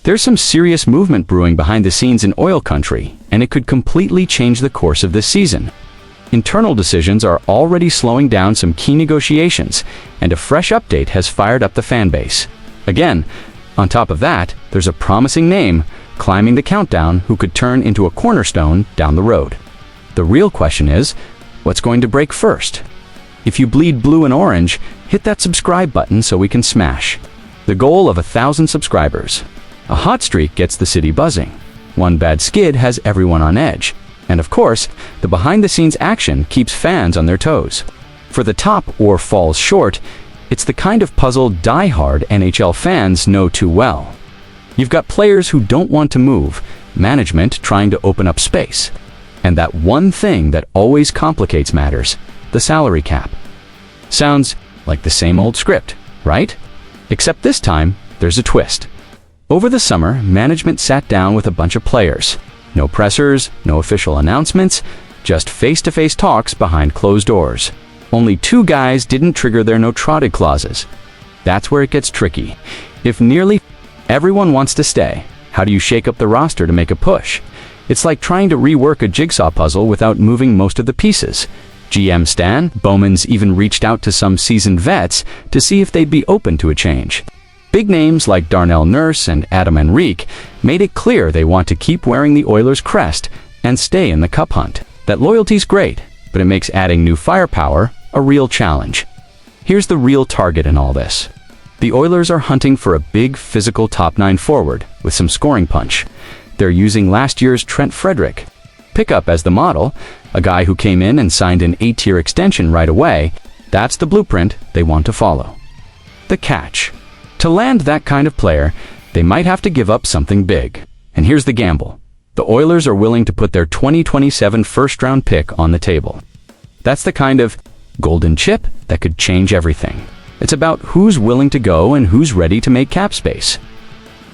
There's some serious movement brewing behind the scenes in oil country, and it could completely change the course of this season. Internal decisions are already slowing down some key negotiations, and a fresh update has fired up the fan base. Again, on top of that, there's a promising name climbing the countdown who could turn into a cornerstone down the road. The real question is, what's going to break first? If you bleed blue and orange, hit that subscribe button so we can smash the goal of 1,000 subscribers. A hot streak gets the city buzzing. One bad skid has everyone on edge. And of course, the behind-the-scenes action keeps fans on their toes. For the top or falls short, it's the kind of puzzle die-hard NHL fans know too well. You've got players who don't want to move, management trying to open up space, and that one thing that always complicates matters, the salary cap. Sounds like the same old script, right? Except this time, there's a twist. Over the summer, management sat down with a bunch of players. No pressers, no official announcements, just face-to-face talks behind closed doors. Only 2 guys didn't trigger their no-trotted clauses. That's where it gets tricky. If nearly everyone wants to stay, how do you shake up the roster to make a push? It's like trying to rework a jigsaw puzzle without moving most of the pieces. GM Stan Bowman's even reached out to some seasoned vets to see if they'd be open to a change. Big names like Darnell Nurse and Adam Henrique made it clear they want to keep wearing the Oilers' crest and stay in the cup hunt. That loyalty's great, but it makes adding new firepower a real challenge. Here's the real target in all this. The Oilers are hunting for a big, physical top-9 forward with some scoring punch. They're using last year's Trent Frederick pickup as the model, a guy who came in and signed an 8-year extension right away. That's the blueprint they want to follow. The catch. To land that kind of player, they might have to give up something big. And here's the gamble. The Oilers are willing to put their 2027 first-round pick on the table. That's the kind of golden chip that could change everything. It's about who's willing to go and who's ready to make cap space.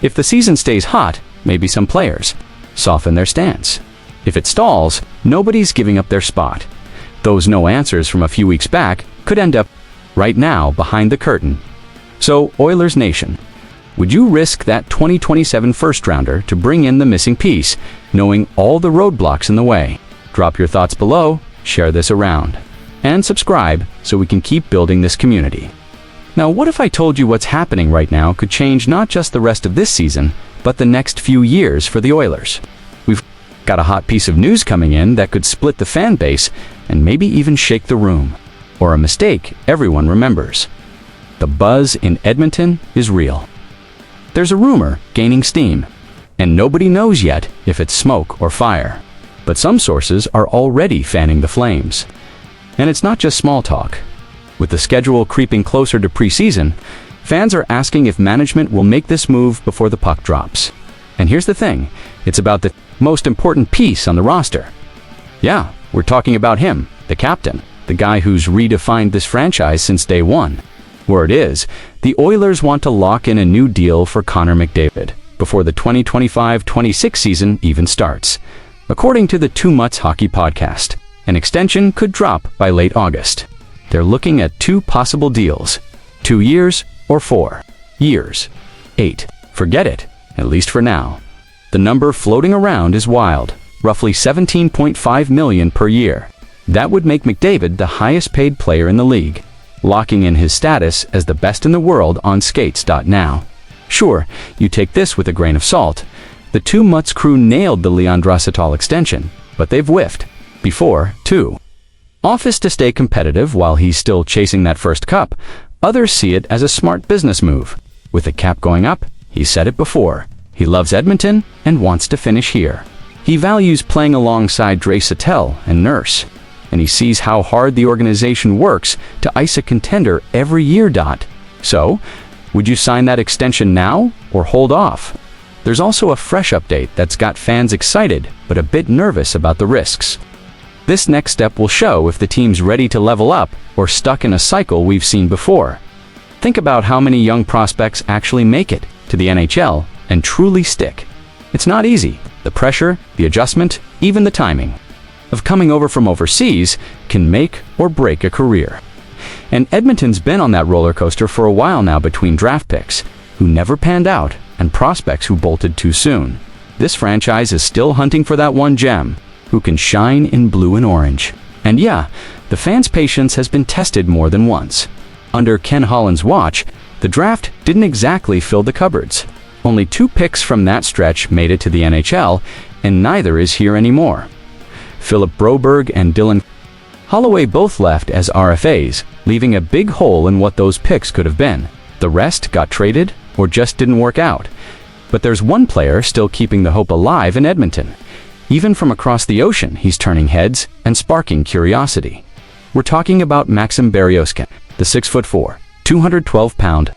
If the season stays hot, maybe some players soften their stance. If it stalls, nobody's giving up their spot. Those no answers from a few weeks back could end up right now behind the curtain. So, Oilers Nation, would you risk that 2027 first-rounder to bring in the missing piece, knowing all the roadblocks in the way? Drop your thoughts below, share this around, and subscribe so we can keep building this community. Now, what if I told you what's happening right now could change not just the rest of this season, but the next few years for the Oilers? We've got a hot piece of news coming in that could split the fan base and maybe even shake the room. Or a mistake everyone remembers. The buzz in Edmonton is real. There's a rumor gaining steam, and nobody knows yet if it's smoke or fire. But some sources are already fanning the flames. And it's not just small talk. With the schedule creeping closer to preseason, fans are asking if management will make this move before the puck drops. And here's the thing, it's about the most important piece on the roster. Yeah, we're talking about him, the captain, the guy who's redefined this franchise since day one. Word is, the Oilers want to lock in a new deal for Connor McDavid before the 2025-26 season even starts. According to the Two Mutts Hockey Podcast, an extension could drop by late August. They're looking at 2 possible deals, 2 years or 4 years. 8. Forget it, at least for now. The number floating around is wild, roughly $17.5 million per year. That would make McDavid the highest paid player in the league, locking in his status as the best in the world on skates.now. Sure, you take this with a grain of salt. The Two Mutts crew nailed the Leon Draisaitl extension, but they've whiffed before, too. Office to stay competitive while he's still chasing that first cup, others see it as a smart business move. With the cap going up, he's said it before, he loves Edmonton and wants to finish here. He values playing alongside Draisaitl and Nurse, and he sees how hard the organization works to ice a contender every year. So, would you sign that extension now or hold off? There's also a fresh update that's got fans excited but a bit nervous about the risks. This next step will show if the team's ready to level up or stuck in a cycle we've seen before. Think about how many young prospects actually make it to the NHL and truly stick. It's not easy. The pressure, the adjustment, even the timing of coming over from overseas can make or break a career. And Edmonton's been on that roller coaster for a while now between draft picks, who never panned out, and prospects who bolted too soon. This franchise is still hunting for that one gem who can shine in blue and orange. And yeah, the fans' patience has been tested more than once. Under Ken Holland's watch, the draft didn't exactly fill the cupboards. Only 2 picks from that stretch made it to the NHL, and neither is here anymore. Philip Broberg and Dylan Holloway both left as RFAs, leaving a big hole in what those picks could have been. The rest got traded or just didn't work out. But there's one player still keeping the hope alive in Edmonton. Even from across the ocean, he's turning heads and sparking curiosity. We're talking about Maxim Berezovsky, the 6'4", 212-pound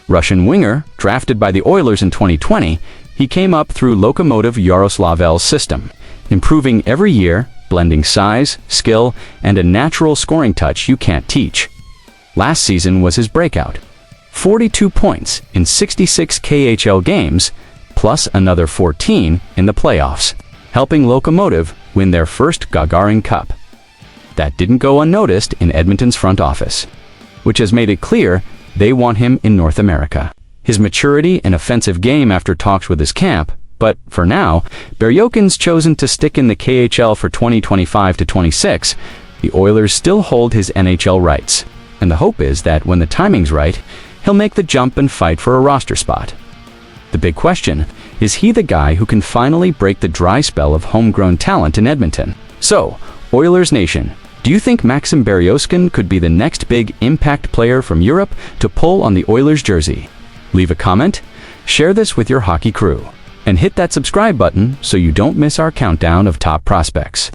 Russian winger, drafted by the Oilers in 2020. He came up through Lokomotiv Yaroslavl's system, improving every year, blending size, skill, and a natural scoring touch you can't teach. Last season was his breakout. 42 points in 66 KHL games, plus another 14 in the playoffs, helping Lokomotiv win their first Gagarin Cup. That didn't go unnoticed in Edmonton's front office, which has made it clear they want him in North America. His maturity and offensive game after talks with his camp, but for now, Berezovsky's chosen to stick in the KHL for 2025-26. The Oilers still hold his NHL rights, and the hope is that when the timing's right, he'll make the jump and fight for a roster spot. The big question, is he the guy who can finally break the dry spell of homegrown talent in Edmonton? So, Oilers Nation, do you think Maxim Berezovsky could be the next big impact player from Europe to pull on the Oilers jersey? Leave a comment, share this with your hockey crew, and hit that subscribe button so you don't miss our countdown of top prospects.